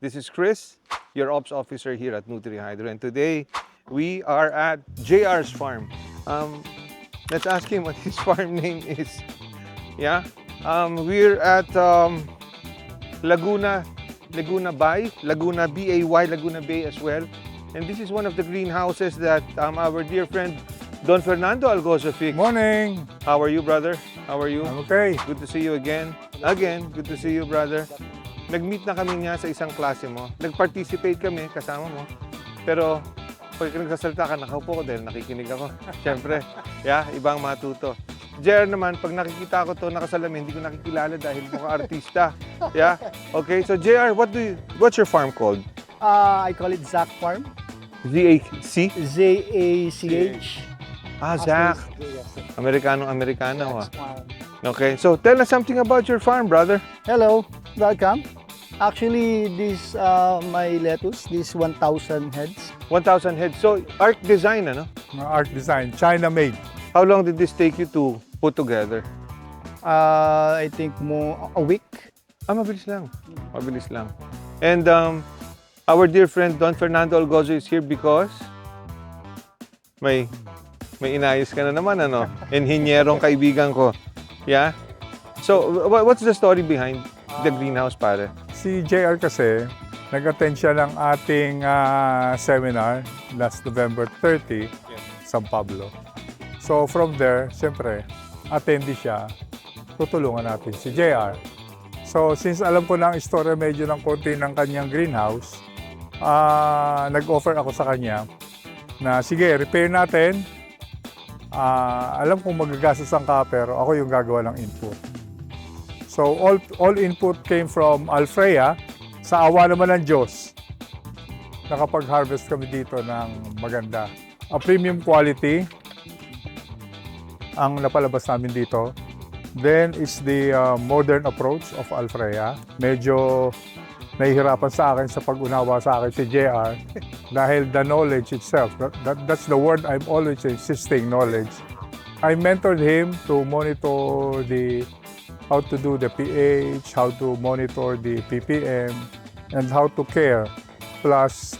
This is Chris, your ops officer here at NutriHydro, and today we are at Jay-Ar's farm. Let's ask him what his farm name is. Yeah, we're at Laguna Bay, Laguna B-A-Y, Laguna Bay as well. And this is one of the greenhouses that our dear friend Don Algozo fixed. Morning! How are you, brother? How are you? I'm okay. Good to see you again. Again, good to see you, brother. Nag-meet na kami nga sa isang klase mo. Nag-participate kami kasama mo. Pero pag nagsasalita ka, nakaupo ko dahil nakikinig ako. Siyempre, yeah, ibang matuto. Jay-Ar naman, pag nakikita ko to nakasalamin, hindi ko nakikilala dahil mukhang artista. Yeah? Okay, so Jay-Ar, what's your farm called? I call it Zach Farm. Z-A-C? Z-A-C-H. Zach. Yes. Amerikano. Zach Farm. Okay, so tell us something about your farm, brother. Hello, welcome. Actually, this my lettuce, this 1,000 heads. 1,000 heads. So, art design, ano? Art design, China made. How long did this take you to put together? I think more a week. Mabilis lang. Mabilis lang. And our dear friend Don Algozo is here because may inayos ka na naman, ano? Inhinyerong kaibigan ko. Yeah? So, what's the story behind the greenhouse, pare? Si Jay-Ar kasi, nag-attend siya ng ating seminar last November 30, San Pablo. So from there, siyempre, attendee siya, tutulungan natin si Jay-Ar. So since alam ko na ang istorya medyo ng konti ng kanyang greenhouse, nag-offer ako sa kanya na sige, repair natin. Alam kong magagastos ang ka, pero ako yung gagawa ng input. So all input came from Alfrea. Sa awa naman ng Diyos, nakapag-harvest kami dito ng maganda. A premium quality ang napalabas namin dito. Then is the modern approach of Alfrea. Medyo nahihirapan sa akin sa pag-unawa sa akin si Jay-Ar dahil the knowledge itself, that's the word I'm always insisting, knowledge. I mentored him to monitor how to do the pH, how to monitor the ppm, and how to care, plus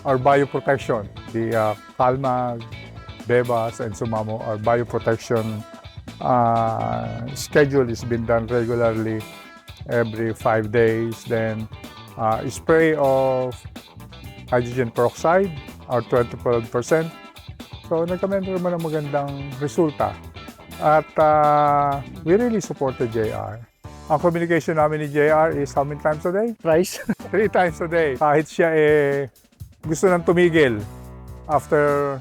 our bioprotection, the Calmag, Bebas, and Sumamo, our bioprotection schedule has been done regularly every 5 days. Then spray of hydrogen peroxide, or 25%. So nagkamento naman ng magandang resulta. At we really support the Jay-Ar. Ang communication namin ni Jay-Ar is how many times a day? Price. 3 times a day. Kahit siya gusto nang tumigil after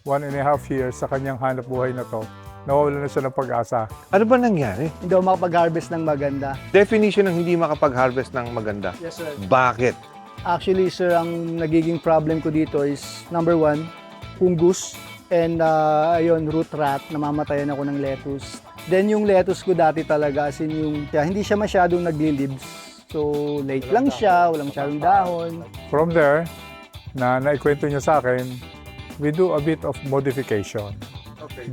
1.5 years sa kanyang hanap buhay na to, nawawala na siya ng pag-asa. Ano ba nangyari? Hindi ako makapag-harvest ng maganda. Definition ng hindi makapag-harvest ng maganda. Yes, sir. Bakit? Actually, sir, ang nagiging problem ko dito is number 1, fungus. And ayun, root rot, namamatayan ako ng lettuce. Then yung lettuce ko dati talaga, as in hindi siya masyadong nagli-leaves. So late lang siya, walang masyadong dahon. From there, na naikwento niya sa akin, we do a bit of modification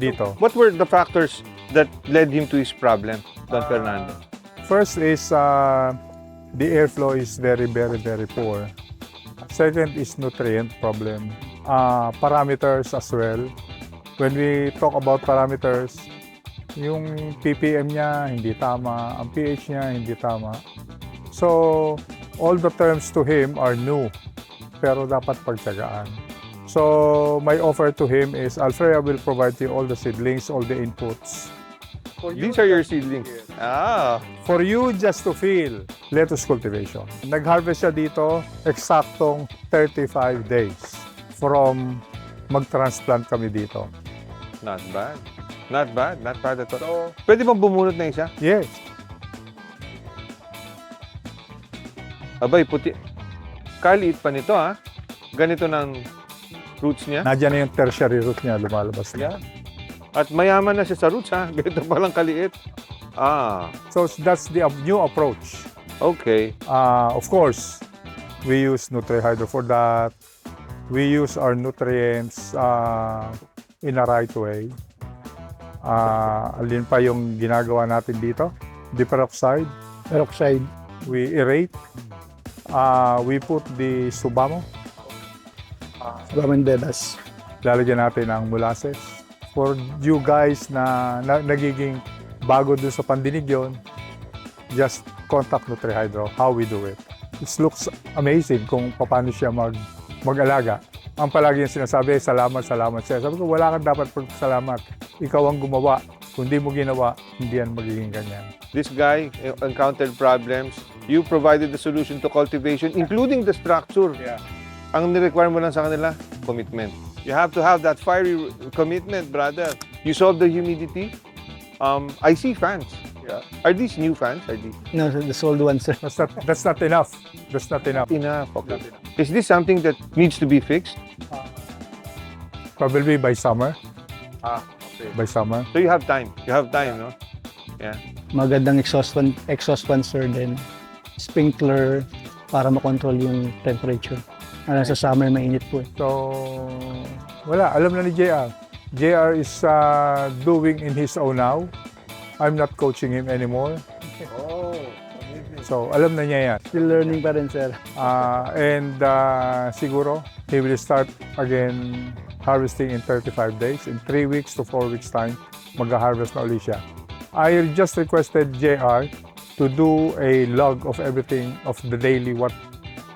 dito. What were the factors that led him to his problem, Don Fernando? First is the airflow is very, very, very poor. Second is nutrient problem. Parameters as well. When we talk about parameters, yung ppm niya hindi tama, ang pH niya hindi tama. So, all the terms to him are new, pero dapat pagtyagaan. So, my offer to him is Alfrea will provide you all the seedlings, all the inputs. These are your seedlings. For you just to feel lettuce cultivation. Nag-harvest siya dito, eksaktong 35 days from mag-transplant kami dito. Not bad. Not bad. Not bad at all. So, pwede bang bumunot na isa? Yes. Abay, puti. Kaliit pa nito, ha? Ganito ng roots niya. Nandiyan na yung tertiary root niya, lumalabas na. Yeah. At mayaman na siya sa roots, ha? Ganito palang kaliit. So that's the new approach. Okay. Of course, we use NutriHydro for that. We use our nutrients in a right way. Alin pa yung ginagawa natin dito? The peroxide. Peroxide. We aerate We put the subamo. Ramen bebas. Lalagyan natin ng molasses. For you guys na nagiging bago dun sa pandinig yon, just contact NutriHydro, how we do it. It looks amazing kung paano siya mag-alaga. Ang palagi yung sinasabi, salamat, salamat siya. Sabi ko, wala kang dapat pagpasalamat. Ikaw ang gumawa. Kung di mo ginawa, hindi yan magiging ganyan. This guy encountered problems. You provided the solution to cultivation, including the structure. Yeah. Ang nirequire mo lang sa kanila, commitment. You have to have that fiery commitment, brother. You solve the humidity. I see fans. Yeah. Are these new fans? Are these No, the sold ones, sir. That's not enough. That's not enough. enough? Okay. Is this something that needs to be fixed? Probably by summer. Okay. By summer. So you have time. You have time, no? Yeah. Magandang exhaust fan, sir, then sprinkler para makontrol yung temperature. Sa summer, mainit po. So, wala. Alam na ni Jay-Ar. Jay-Ar is doing in his own now. I'm not coaching him anymore. Oh, So, alam na niya yan. Still learning pa rin, sir. And siguro, he will start again harvesting in 35 days. In 3 weeks to 4 weeks time, mag-harvest na ulit siya. I just requested Jay-Ar to do a log of everything of the daily.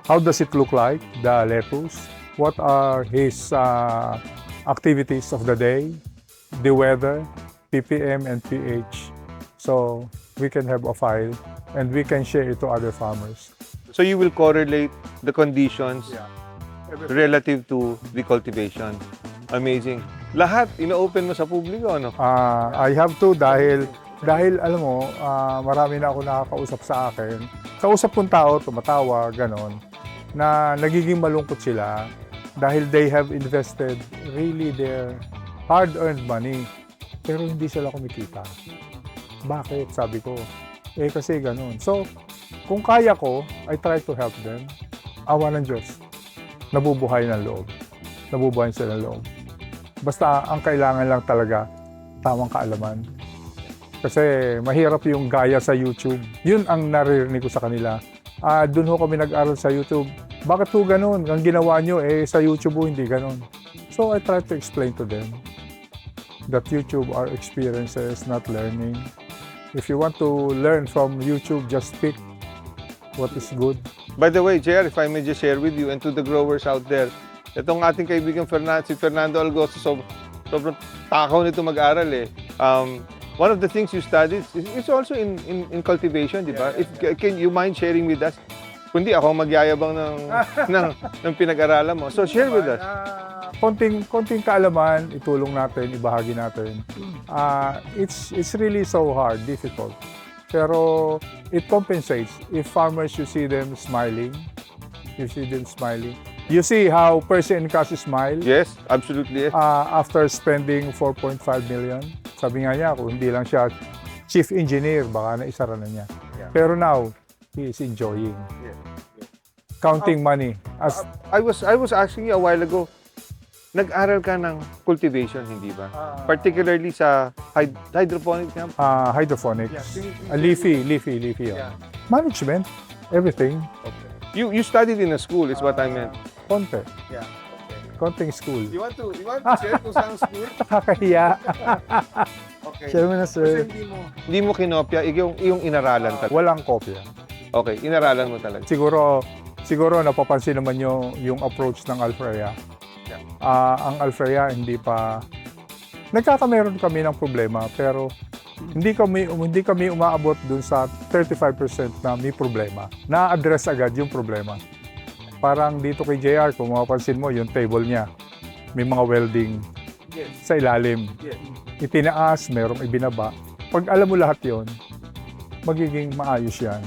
How does it look like, the lettuce? What are his activities of the day, the weather, ppm and pH. So we can have a file and we can share it to other farmers. So you will correlate the conditions relative to the cultivation. Amazing. Lahat, ina-open mo sa publiko, ano? I have to dahil alam mo, marami na ako nakakausap sa akin. Kausap kong tao, tumatawa, ganon, na nagiging malungkot sila dahil they have invested really their hard-earned money pero hindi sila kumikita. Bakit? Sabi ko. Kasi ganon. So, kung kaya ko, I try to help them. Awa ng Diyos. Nabubuhay ng loob. Nabubuhay sila ng loob. Basta ang kailangan lang talaga, tamang kaalaman. Kasi mahirap yung gaya sa YouTube. Yun ang naririnig ko sa kanila. Doon ho kami nag-aral sa YouTube. Bakit ho ganun? Ang ginawa nyo, sa YouTube ho hindi ganun. So I try to explain to them that YouTube are experiences, not learning. If you want to learn from YouTube, just pick what is good. By the way, Jay-Ar, if I may just share with you and to the growers out there, itong ating kaibigan si Fernando Algozo, sobrang takaw nito mag-aral eh. One of the things you studied is also in cultivation, di ba? Can you mind sharing with us? Kundi ako magyayabang ng pinag-aralan mo. So share with us. Konting kaalaman, itulong natin, ibahagi natin. It's really so hard, difficult. Pero it compensates if farmers, you see them smiling. You see how Percy and Cassie smile? Yes, absolutely. Yes. After spending 4.5 million. Sabi nga niya, kung hindi lang siya chief engineer, baka naisara na niya. Yeah. Pero now, he is enjoying. Yeah. Counting money. I was asking you a while ago, nag-aral ka ng cultivation, hindi ba? Particularly sa hydroponics nga? Hydroponics. Leafy. Yeah. Management. Everything. Okay. You studied in a school, is what I meant. Konti. Yeah. Konting school. You want to share kung saan school? Nakakahiya. Okay. Share mo na, Kasi sir. hindi mo kinopya, iyong inaralan talaga. Walang kopya. Okay, inaralan mo talaga. Siguro napapansin naman nyo yung approach ng Alfrea. Yeah. Ang Alfrea hindi pa nagkakameron kami ng problema pero hindi kami umaabot dun sa 35% na may problema. Na-address agad yung problema. Parang dito kay Jay-Ar, kung mapapansin mo yung table niya, may mga welding sa ilalim. Itinaas, mayroong ibinaba. Pag alam mo lahat yon, magiging maayos yan.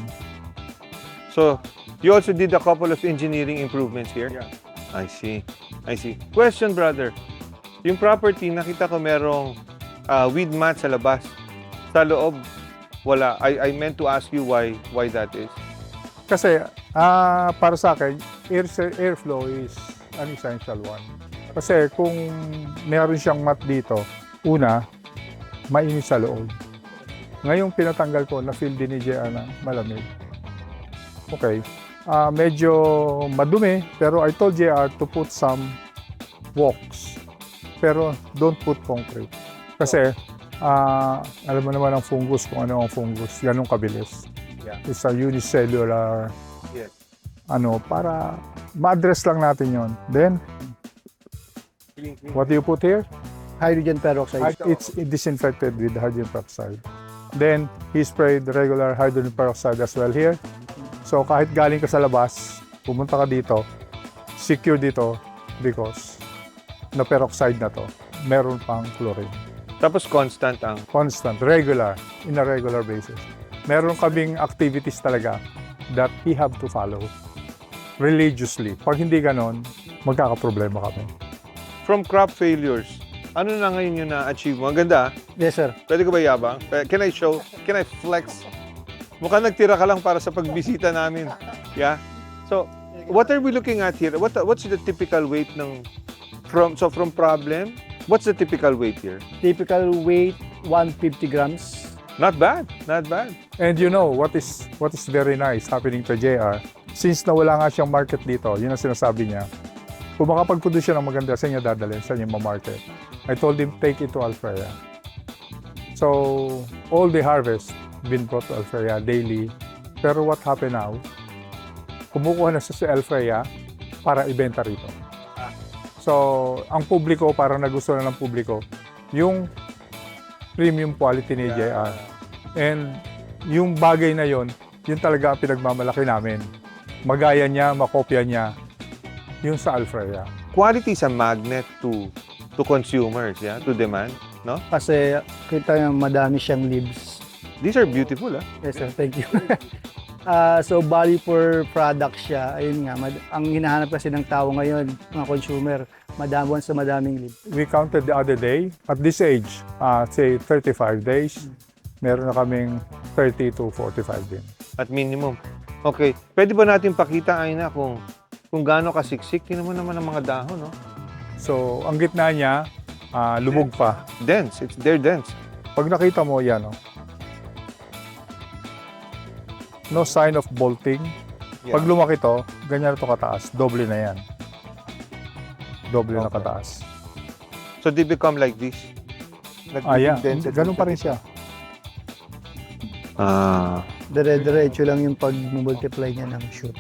So, you also did a couple of engineering improvements here? Yeah. I see. Question, brother. Yung property, nakita ko merong weed mat sa labas. Sa loob, wala. I meant to ask you why that is. Kasi, para sa akin, airflow is an essential one. Kasi kung meron siyang mat dito, una, mainit sa loob. Ngayong pinatanggal ko, na-feel din ni Jay-Ar na malamig. Okay. medyo madumi, pero I told Jay-Ar to put some walks. Pero don't put concrete. Kasi, alam mo naman ang fungus, kung ano ang fungus, ganun kabilis. Yeah. It's a unicellular, Yes. para ma-address lang natin yon. Then, what do you put here? Hydrogen peroxide. It's disinfected with hydrogen peroxide. Then, he sprayed the regular hydrogen peroxide as well here. So, kahit galing ka sa labas, pumunta ka dito, secure dito because na peroxide na to, meron pang chlorine. Tapos constant ang... Constant, regular, in a regular basis. Meron kaming activities talaga that he have to follow religiously. Pag hindi ganon, magkakaproblema kami. From crop failures, ano na ngayon yung na-achieve mo? Ang ganda, ah. Yes, sir. Pwede ko ba yabang? Can I show? Can I flex? Mukhang nagtira ka lang para sa pagbisita namin. Yeah? So, what are we looking at here? What's the typical weight ng... From problem, what's the typical weight here? Typical weight, 150 grams. Not bad. Not bad. And you know, what is very nice happening to Jay-Ar, since nawala nga siyang market dito, yun ang sinasabi niya, kung makapag-produce siya ng maganda, saan niya dadalhin, saan niya ma-market. I told him, take it to Alfrea. So, all the harvest been brought to Alfrea daily. Pero what happened now, kumukuha na siya sa Alfrea para ibenta rito. So, ang publiko, parang nagusto na ng publiko, yung premium quality ni Jay-Ar. And yung bagay na yon, yun talaga ang pinagmamalaki namin. Magaya niya, makopya niya, yung sa Alfrea. Quality is a magnet to consumers, yeah, to demand, no? Kasi kita niyo madami siyang leaves. These are beautiful, ah. Yes, sir. Thank you. So, value for product siya. Ayun nga, ang hinahanap kasi ng tao ngayon, mga consumer, madaming leaves. We counted the other day, at this age, say 35 days, meron na kaming 30 to 45 din. At minimum. Okay. Pwede ba natin pakita, Aina, kung gaano kasiksik? Tingnan mo naman ang mga dahon, no? So, ang gitna niya, lubog pa. Dense. They're dense. Pag nakita mo yan, no? No sign of bolting. Yeah. Pag lumaki to, ganyan to kataas, doble na yan. Doble na kataas. So they become like this? Yeah. Ganun pa rin siya. Dire-diretso lang yung pag-multiply niya ng shoot.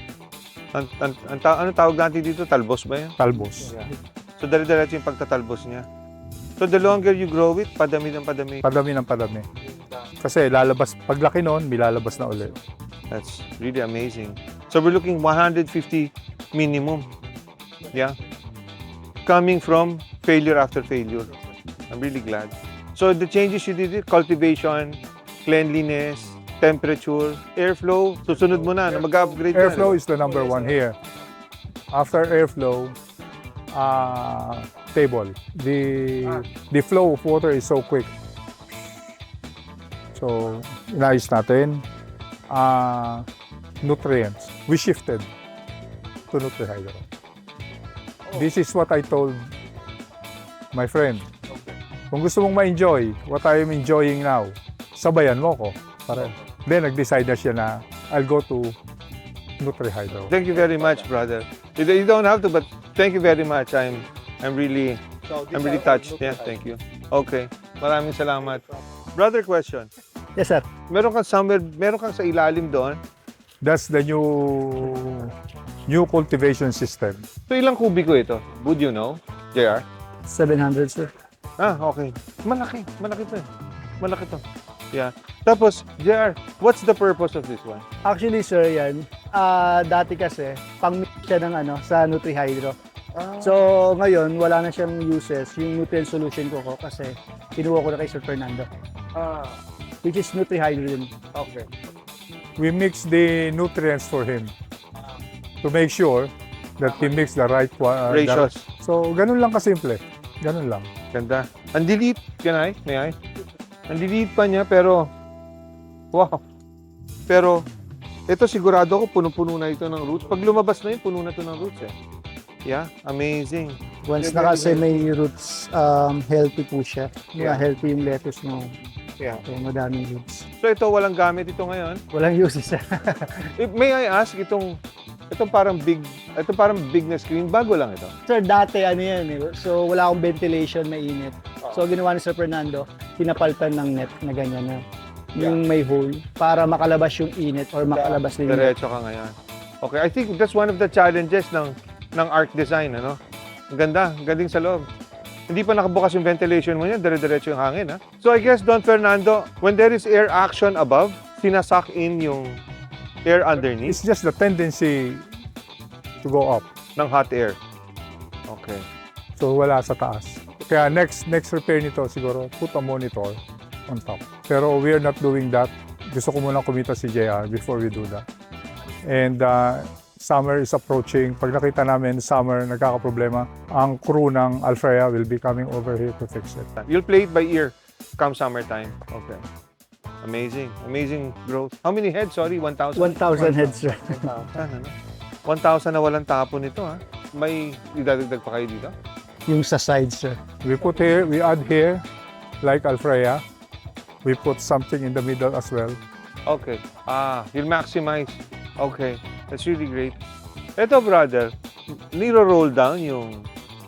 Ano tawag natin dito? Talbos ba yan? Talbos. Yeah. So dire-diretso yung pagtatalbos niya. So the longer you grow it, padami ng padami. Padami ng padami. Kasi lalabas, paglaki noon, milalabas na ulit. That's really amazing. So we're looking 150 minimum. Yeah. Coming from failure after failure. I'm really glad. So the changes you did, cultivation, cleanliness, temperature, airflow, susunod mo na mag-upgrade ka. Airflow is the number one here. After airflow, table. The flow of water is so quick. So, inayos natin. Nutrients. We shifted to Nutrihydro. This is what I told my friend. Kung gusto mong ma-enjoy what I am enjoying now, sabayan mo ko. Then, nag-decide na siya na I'll go to Nutrihydro. Thank you very much, brother. You don't have to, but thank you very much. I'm really touched. Yeah, thank you. Okay. Maraming salamat. Brother, question. Yes, sir. Meron kang sa ilalim doon. That's the new cultivation system. So ilang kubiko ito? Would you know, Jay-Ar? 700, sir. Okay. Malaki to eh. Malaki to. Yeah. Tapos, Jay-Ar, what's the purpose of this one? Actually, sir, yan. Dati kasi, pang-mix siya ng sa Nutrihydro. So, ngayon, wala na siyang uses. Yung nutrient solution ko kasi kinuha ko na kay Sir Fernando. Which is Nutrihydro din. Okay. We mix the nutrients for him to make sure that he mix the right Ratios. So, ganun lang kasimple. Ganun lang. Ganda. Ang delete. May I? Ang delete pa niya, pero wow. Pero, ito sigurado ko, puno-puno na ito ng roots. Pag lumabas na yun, puno na ito ng roots eh. Yeah, amazing. Once na kasi may roots, healthy po siya. Yeah. Healthy yung lettuce mo. Yeah. So, madaming roots. So ito, walang gamit ito ngayon. Walang uses. May I ask, itong Ito parang big na screen. Bago lang ito. Sir, dati ano yan eh. So, wala akong ventilation, mainit. So, ginawa ni Sir Fernando, pinapalpan ng net na ganyan na. Yung may hole para makalabas yung init or makalabas din yung Diretso ka ngayon. Okay, I think that's one of the challenges ng art design, ano? Ang ganda, ang galing sa loob. Hindi pa nakabukas yung ventilation mo niya, dire-diretso yung hangin, ha? So I guess, Don Fernando, when there is air action above, sinasak in yung air underneath It's just the tendency to go up. ng hot air. Okay. So wala sa taas. Kaya next repair nito siguro, put a monitor on top. Pero we are not doing that. Gusto ko munang kumita si Jay-Ar before we do that. And summer is approaching. Pag nakita namin summer nagkakaproblema, ang crew ng Alfrea will be coming over here to fix it. You'll play it by ear come summertime. Okay. Amazing. Amazing growth. How many heads? Sorry, 1,000? 1,000 heads, sir. 1,000, ano? 1,000 na walang tapo nito, ha? May idadagdag pa kayo dito? Yung sa side, sir. We put here, we add here, like Alfrea. We put something in the middle as well. Okay. You'll maximize. Okay. That's really great. Ito, brother, niro-roll down yung...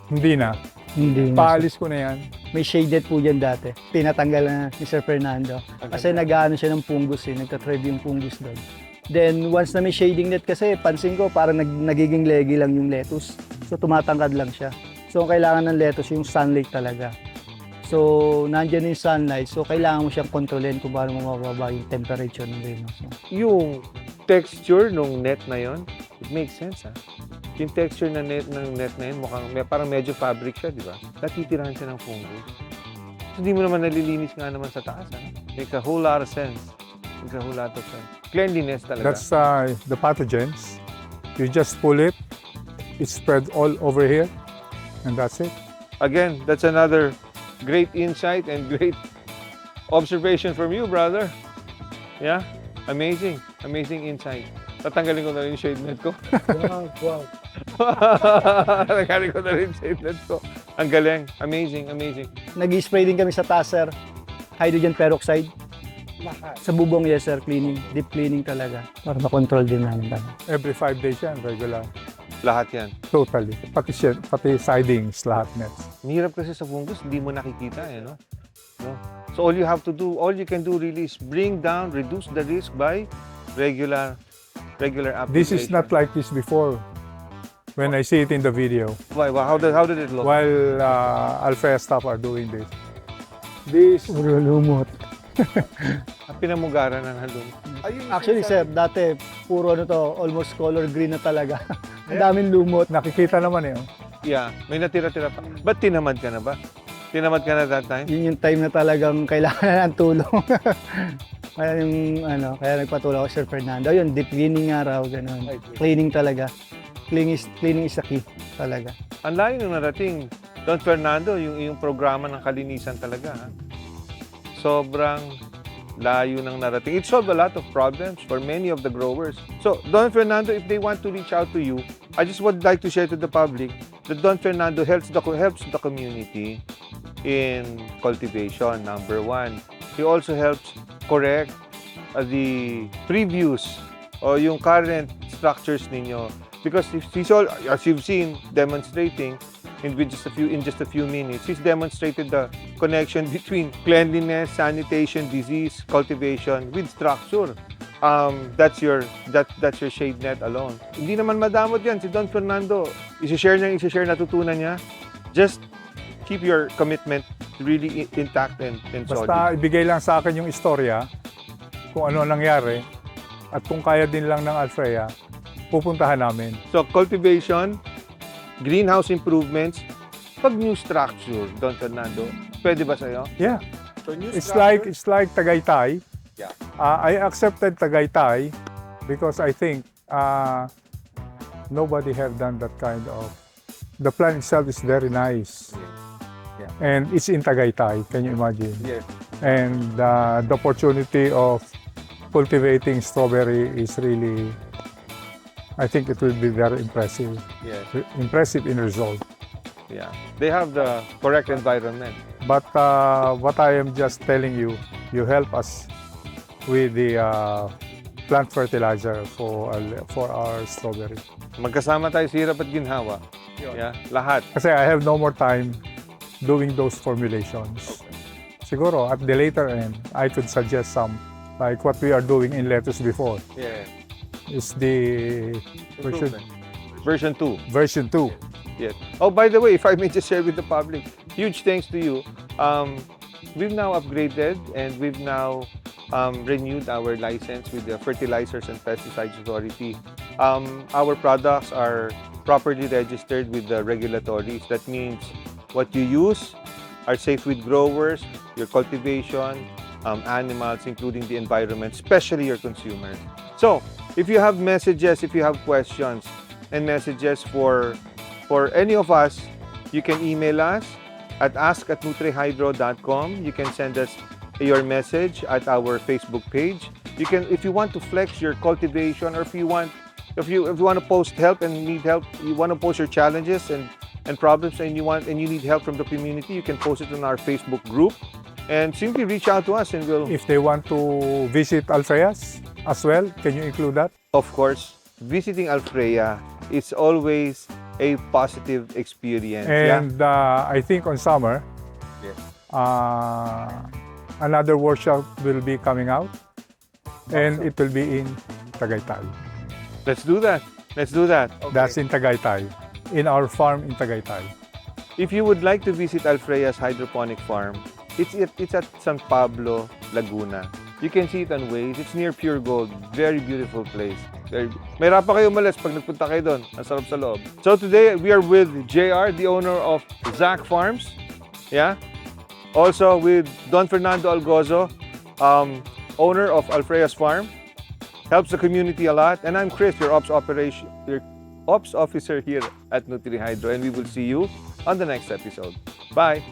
Hindi na. Hindi. Paalis ko na yan. May shaded po dyan dati. Tinatanggal na ni Sir Fernando. Kasi nag-ano siya ng fungus eh. Nagtatrade yung fungus doon. Then, once na may shading net kasi, pansin ko parang nagiging leggy lang yung lettuce. So, tumatangkad lang siya. So, ang kailangan ng lettuce yung sunlight talaga. So, nandyan yung sunlight. So, kailangan mo siyang kontrolin kung paano mo mababa yung temperature ng greenhouse mo. Yung texture ng net na yon, it makes sense, ha? Yung texture ng net na yun, parang medyo fabric siya, di ba? Natitirahan siya ng fungus. So, hindi mo naman nalilinis nga naman sa taas, ha? Makes a whole lot of sense. Makes a whole lot of sense. Cleanliness talaga. That's the pathogens. You just pull it. It spread all over here. And that's it. Again, that's another great insight and great observation from you, brother. Yeah? Amazing. Amazing insight. Tatanggalin ko na rin yung shade net ko. Wow. Tatanggalin ko na rin yung shade net ko. Ang galing. Amazing, amazing. Nag-spray din kami sa taas, sir. Hydrogen peroxide. Sa bubong, yes, sir. Cleaning. Deep cleaning talaga. Para makontrol din namin talaga. Every 5 days yan, regular. Lahat yan. Totally. Pati sidings, lahat nets. Mahirap kasi sa fungus, hindi mo nakikita, eh, no? So all you can do really is bring down, reduce the risk by regular application. This is not like this before. When I see it in the video. Why? How did it look? While Alfrea staff are doing this. This Puro lumot. Pinamugaran na halong. Actually, sir, dati puro ano to, almost color green na talaga. Ang daming lumot. nakikita naman eh. Oh. Yeah, may natira-tira pa. Ba't tinamad ka na ba? Tinamad ka na that time? Yun yung time na talagang kailangan na ng tulong. Kaya nagpatulong ako Sir Fernando. Yun, deep cleaning nga raw, ganun. Cleaning talaga. Cleaning is the key talaga. Ang layo nung narating, Don Fernando, yung programa ng kalinisan talaga. Ha? Sobrang layo ng narating. It solved a lot of problems for many of the growers. So, Don Fernando, if they want to reach out to you, I just would like to share to the public that Don Fernando helps the community in cultivation, number one. He also helps correct the previous or yung current structures ninyo. Because as you've seen, demonstrating in just a few minutes, he's demonstrated the connection between cleanliness, sanitation, disease, cultivation with structure. That's your shade net alone. Hindi naman madamot yan si Don Fernando. I-share natutunan niya. Just keep your commitment really intact and solid. Basta ibigay lang sa akin yung istorya kung ano nangyari at kung kaya din lang ng Alfrea, pupuntahan namin. So, cultivation, greenhouse improvements, pag new structure, Don Fernando, pwede ba sa'yo? Yeah. So, new It's like Tagaytay. Yeah. I accepted Tagaytay because I think nobody have done that kind of. The plan itself is very nice. Yeah. And it's in Tagaytay, can you imagine? Yes. And the opportunity of cultivating strawberry is really, I think it will be very impressive. Yes. Impressive in result. Yeah. They have the correct environment. But what I am just telling you, you help us with the plant fertilizer for our strawberry. Magkasama tayo sa hirap at ginhawa. Yeah, lahat. Kasi I have no more time doing those formulations. Siguro at the later end, I could suggest some like what we are doing in lettuce before. Yeah. Is the Version 2. version 2. Yes. Oh, by the way, if I may just share with the public, huge thanks to you. We've now upgraded and we've now renewed our license with the Fertilizers and Pesticides Authority. Our products are properly registered with the regulatories. That means what you use are safe with growers, your cultivation, animals, including the environment, especially your consumers. So, if you have messages, if you have questions and messages for any of us, you can email us at ask@nutrihydro.com. You can send us your message at our Facebook page. You can, if you want to flex your cultivation, or if you want to post help and need help, you want to post your challenges and problems, and you need help from the community, you can post it on our Facebook group, and simply reach out to us, and we'll. If they want to visit Alfreas as well, can you include that? Of course, visiting Alfrea is always a positive experience. And I think on summer, Yes. another workshop will be coming out, and it will be in Tagaytay. Let's do that. Let's do that. That's in Tagaytay, in our farm in Tagaytay. If you would like to visit Alfrea's hydroponic farm, it's at San Pablo, Laguna. You can see it on Waze. It's near Pure Gold. Very beautiful place. May pa kayo umalis pag nagpunta kayo doon. Ang sarap sa loob. So today, we are with Jay-Ar, the owner of Zach Farms. Yeah? Also with Don Algozo, owner of Alfrea's Farm. Helps the community a lot. And I'm Chris, your ops officer here at NutriHydro. And we will see you on the next episode. Bye!